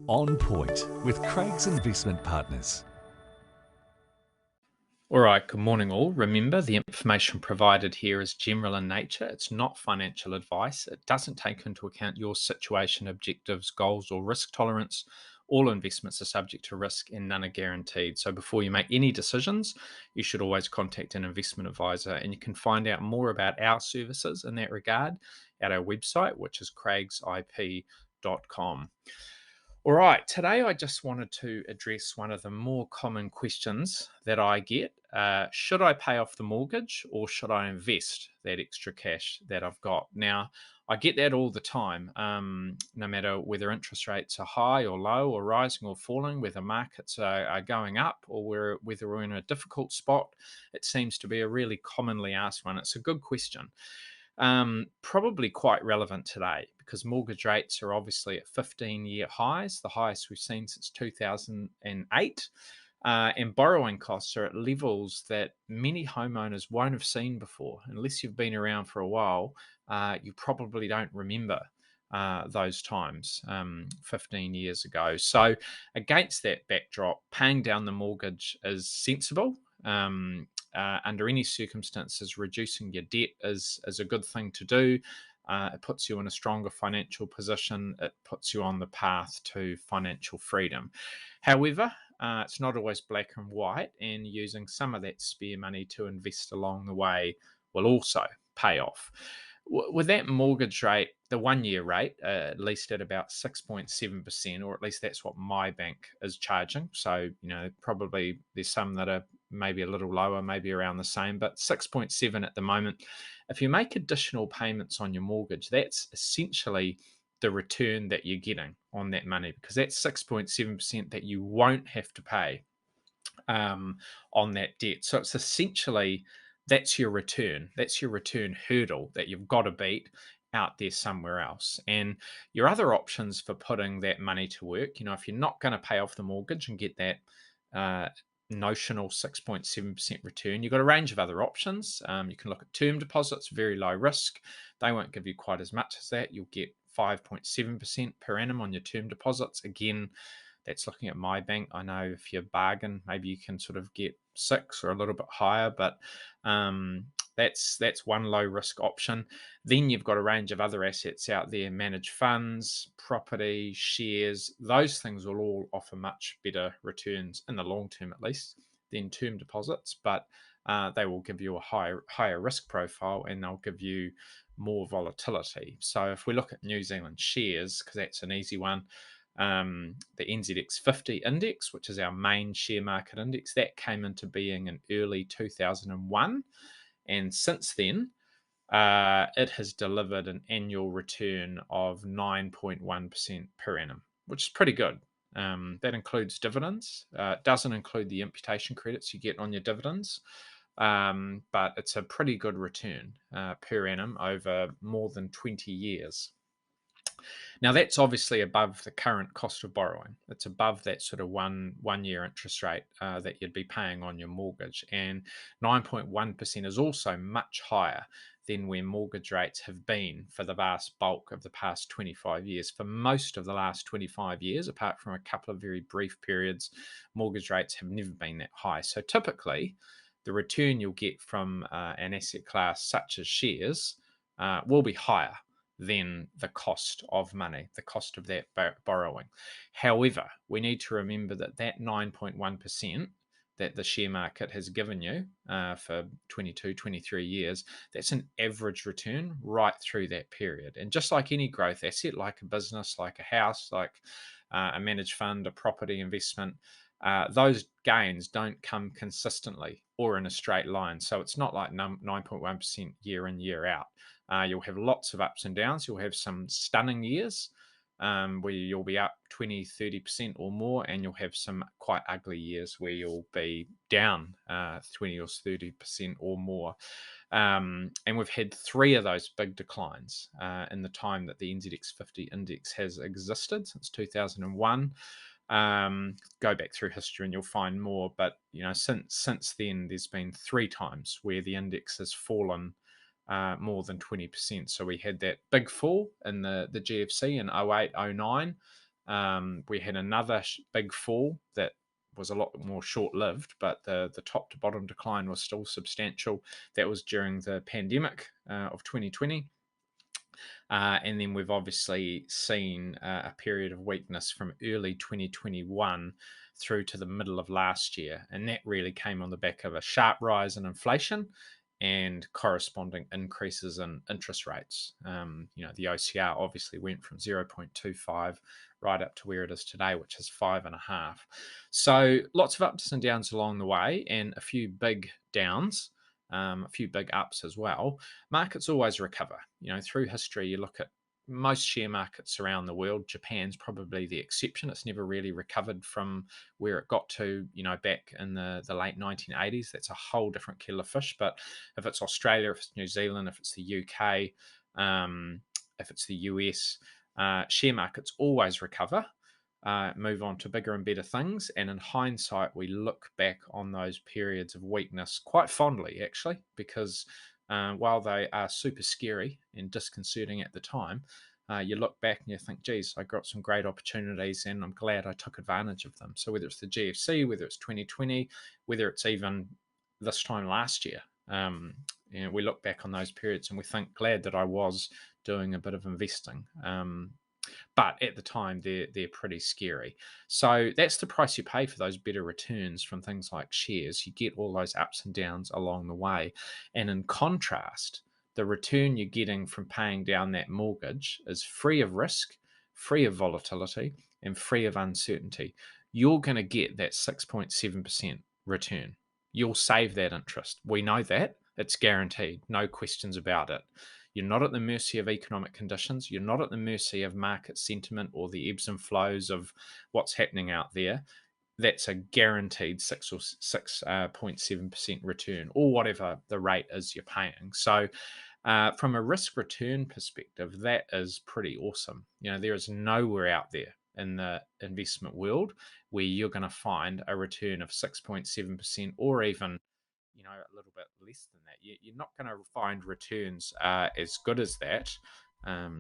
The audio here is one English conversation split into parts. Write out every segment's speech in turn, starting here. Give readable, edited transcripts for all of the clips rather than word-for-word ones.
On Point with Craig's Investment Partners. All right, good morning, all. Remember, the information provided here is general in nature. It's not financial advice. It doesn't take into account your situation, objectives, goals, or risk tolerance. All investments are subject to risk and none are guaranteed. So, before you make any decisions, you should always contact an investment advisor. And you can find out more about our services in that regard at our website, which is craigsip.com. All right, today I just wanted to address one of the more common questions that I get. Should I pay off the mortgage or should I invest that extra cash that I've got? Now, I get that all the time, no matter whether interest rates are high or low or rising or falling, whether markets are going up or whether we're in a difficult spot. It seems to be a really commonly asked one. It's a good question. Probably quite relevant today because mortgage rates are obviously at 15-year highs, the highest we've seen since 2008. And borrowing costs are at levels that many homeowners won't have seen before. Unless you've been around for a while, you probably don't remember those times 15 years ago. So, against that backdrop, paying down the mortgage is sensible. Under any circumstances, reducing your debt is a good thing to do. It puts you in a stronger financial position. It puts you on the path to financial freedom. However, it's not always black and white, and using some of that spare money to invest along the way will also pay off. With that mortgage rate, the 1 year rate, at least at about 6.7%, or at least that's what my bank is charging. So, probably there's some that are maybe a little lower, maybe around the same, but 6.7 at the moment. If you make additional payments on your mortgage, that's essentially the return that you're getting on that money because that's 6.7% that you won't have to pay on that debt. So it's essentially that's your return. That's your return hurdle that you've got to beat out there somewhere else. And your other options for putting that money to work, if you're not going to pay off the mortgage and get that notional 6.7% return, you've got a range of other options. You can look at term deposits, very low risk. They won't give you quite as much as that. You'll get 5.7% per annum on your term deposits. Again, that's looking at my bank. I know if you bargain, maybe you can sort of get 6 or a little bit higher, but that's one low risk option. Then you've got a range of other assets out there, managed funds, property, shares. Those things will all offer much better returns in the long term, at least, than term deposits, but they will give you a higher risk profile and they'll give you more volatility. So if we look at New Zealand shares, because that's an easy one, the NZX 50 index, which is our main share market index, that came into being in early 2001. And since then, it has delivered an annual return of 9.1% per annum, which is pretty good. That includes dividends. It doesn't include the imputation credits you get on your dividends, but it's a pretty good return per annum over more than 20 years. Now that's obviously above the current cost of borrowing. It's above that sort of one year interest rate that you'd be paying on your mortgage, and 9.1% is also much higher than where mortgage rates have been for the vast bulk of the past 25 years. For most of the last 25 years, apart from a couple of very brief periods, mortgage rates have never been that high. So typically, the return you'll get from an asset class such as shares will be higher than the cost of money, the cost of that borrowing. However, we need to remember that 9.1% that the share market has given you for 22, 23 years, that's an average return right through that period. And just like any growth asset, like a business, like a house, like a managed fund, a property investment, those gains don't come consistently or in a straight line. So it's not like 9.1% year in, year out. You'll have lots of ups and downs. You'll have some stunning years where you'll be up 20, 30% or more, and you'll have some quite ugly years where you'll be down 20 or 30% or more. And we've had 3 of those big declines in the time that the NZX 50 index has existed since 2001. Go back through history and you'll find more. But since then, there's been 3 times where the index has fallen more than 20%. So we had that big fall in the GFC in 08, 09. We had another big fall that was a lot more short lived, but the top to bottom decline was still substantial. That was during the pandemic of 2020. And then we've obviously seen a period of weakness from early 2021 through to the middle of last year. And that really came on the back of a sharp rise in inflation and corresponding increases in interest rates. The OCR obviously went from 0.25 right up to where it is today, which is 5.5. So lots of ups and downs along the way, and a few big downs, a few big ups as well. Markets always recover. Through history, you look at most share markets around the world. Japan's probably the exception. It's never really recovered from where it got to, back in the late 1980s. That's a whole different kettle of fish. But if it's Australia, if it's New Zealand, if it's the UK, if it's the US, share markets always recover. Move on to bigger and better things. And in hindsight, we look back on those periods of weakness quite fondly, actually, because while they are super scary and disconcerting at the time, you look back and you think, geez, I got some great opportunities and I'm glad I took advantage of them. So whether it's the GFC, whether it's 2020, whether it's even this time last year, we look back on those periods and we think, glad that I was doing a bit of investing. But at the time, they're pretty scary. So that's the price you pay for those better returns from things like shares. You get all those ups and downs along the way. And in contrast, the return you're getting from paying down that mortgage is free of risk, free of volatility, and free of uncertainty. You're going to get that 6.7% return. You'll save that interest. We know that. It's guaranteed. No questions about it. You're not at the mercy of economic conditions. You're not at the mercy of market sentiment or the ebbs and flows of what's happening out there. That's a guaranteed 6.7% return, or whatever the rate is you're paying. So, from a risk return perspective, that is pretty awesome. There is nowhere out there in the investment world where you're going to find a return of 6.7% or even a little bit less than that. You're not going to find returns as good as that.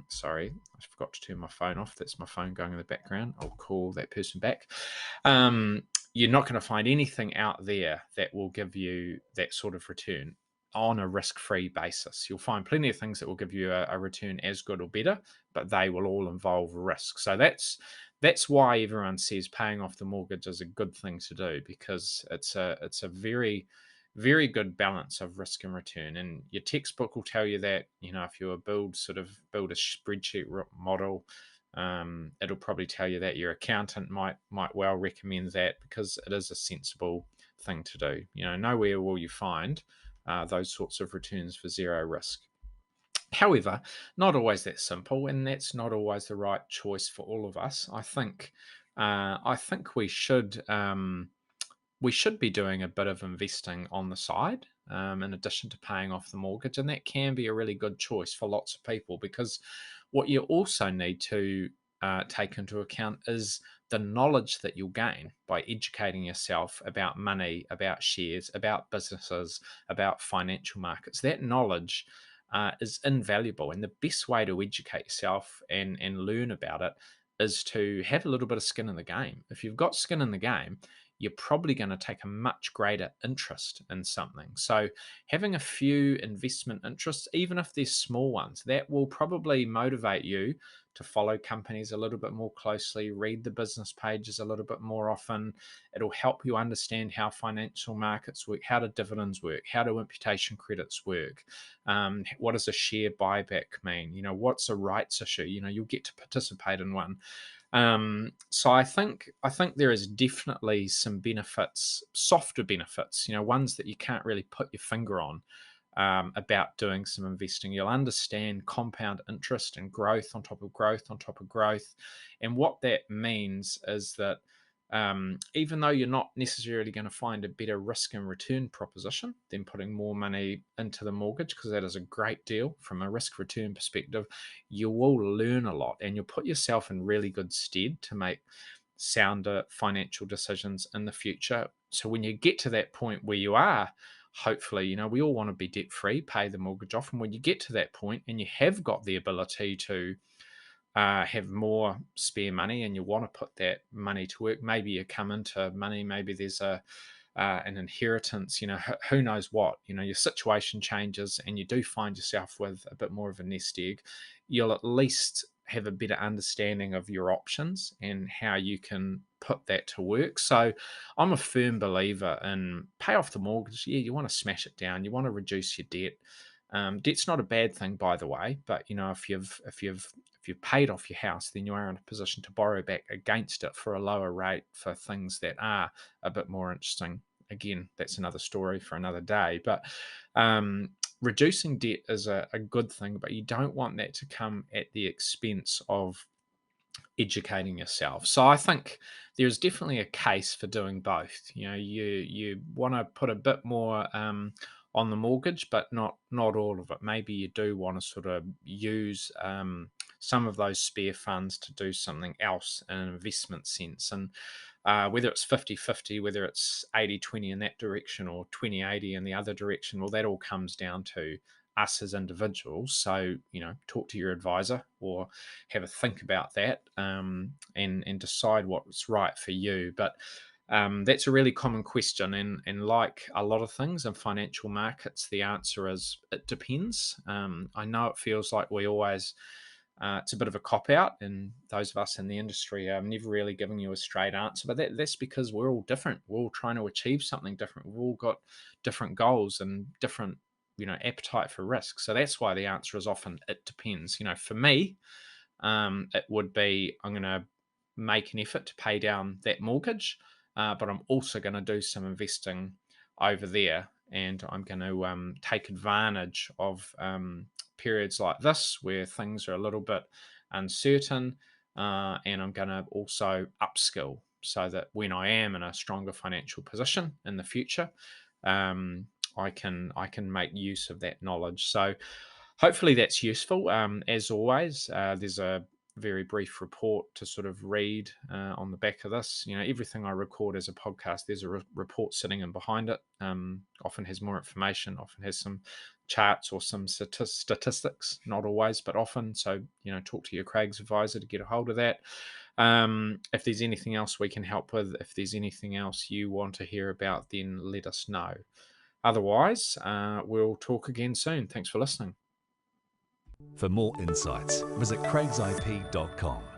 Sorry, I forgot to turn my phone off. That's my phone going in the background. I'll call that person back. You're not going to find anything out there that will give you that sort of return on a risk-free basis. You'll find plenty of things that will give you a return as good or better, but they will all involve risk. So that's why everyone says paying off the mortgage is a good thing to do, because it's a very, very good balance of risk and return. And your textbook will tell you that, if you build a spreadsheet model, it'll probably tell you that. Your accountant might well recommend that, because it is a sensible thing to do. Nowhere will you find those sorts of returns for zero risk. However, not always that simple, and that's not always the right choice for all of us. I think we should be doing a bit of investing on the side, in addition to paying off the mortgage. And that can be a really good choice for lots of people, because what you also need to take into account is the knowledge that you'll gain by educating yourself about money, about shares, about businesses, about financial markets. That knowledge is invaluable. And the best way to educate yourself and learn about it is to have a little bit of skin in the game. If you've got skin in the game, you're probably going to take a much greater interest in something. So having a few investment interests, even if they're small ones, that will probably motivate you to follow companies a little bit more closely, read the business pages a little bit more often. It'll help you understand how financial markets work, how do dividends work, how do imputation credits work, what does a share buyback mean, what's a rights issue, you'll get to participate in one. So I think there is definitely some benefits, softer benefits, ones that you can't really put your finger on, about doing some investing. You'll understand compound interest and growth on top of growth on top of growth. And what that means is that even though you're not necessarily going to find a better risk and return proposition than putting more money into the mortgage, because that is a great deal from a risk return perspective, you will learn a lot and you'll put yourself in really good stead to make sounder financial decisions in the future. So when you get to that point where you are, hopefully, we all want to be debt free, pay the mortgage off. And when you get to that point and you have got the ability to have more spare money and you want to put that money to work, maybe you come into money, maybe there's an inheritance, who knows what, your situation changes and you do find yourself with a bit more of a nest egg, you'll at least have a better understanding of your options and how you can put that to work. So I'm a firm believer in pay off the mortgage. Yeah, you want to smash it down, you want to reduce your debt. Debt's not a bad thing, by the way, but if you've paid off your house, then you are in a position to borrow back against it for a lower rate for things that are a bit more interesting. Again, that's another story for another day. But reducing debt is a good thing, but you don't want that to come at the expense of educating yourself. So I think there's definitely a case for doing both. You want to put a bit more on the mortgage, but not all of it. Maybe you do want to sort of use some of those spare funds to do something else in an investment sense. And whether it's 50-50, whether it's 80-20 in that direction or 20-80 in the other direction, well, that all comes down to us as individuals. So, talk to your advisor or have a think about that, and decide what's right for you. But that's a really common question. And like a lot of things in financial markets, the answer is it depends. I know it feels like we always it's a bit of a cop out, and those of us in the industry are never really giving you a straight answer. But that's because we're all different. We're all trying to achieve something different. We've all got different goals and different, appetite for risk. So that's why the answer is often it depends. For me, it would be I'm going to make an effort to pay down that mortgage, but I'm also going to do some investing over there, and I'm going to take advantage of periods like this where things are a little bit uncertain, and I'm going to also upskill so that when I am in a stronger financial position in the future, um, I can make use of that knowledge. So hopefully that's useful. As always, there's a very brief report to sort of read on the back of this. Everything I record as a podcast, there's a report sitting in behind it. Often has more information, often has some charts or some statistics, not always, but often. So, talk to your Craig's advisor to get a hold of that. If there's anything else we can help with, if there's anything else you want to hear about, then let us know. Otherwise, we'll talk again soon. Thanks for listening. For more insights, visit craigsip.com.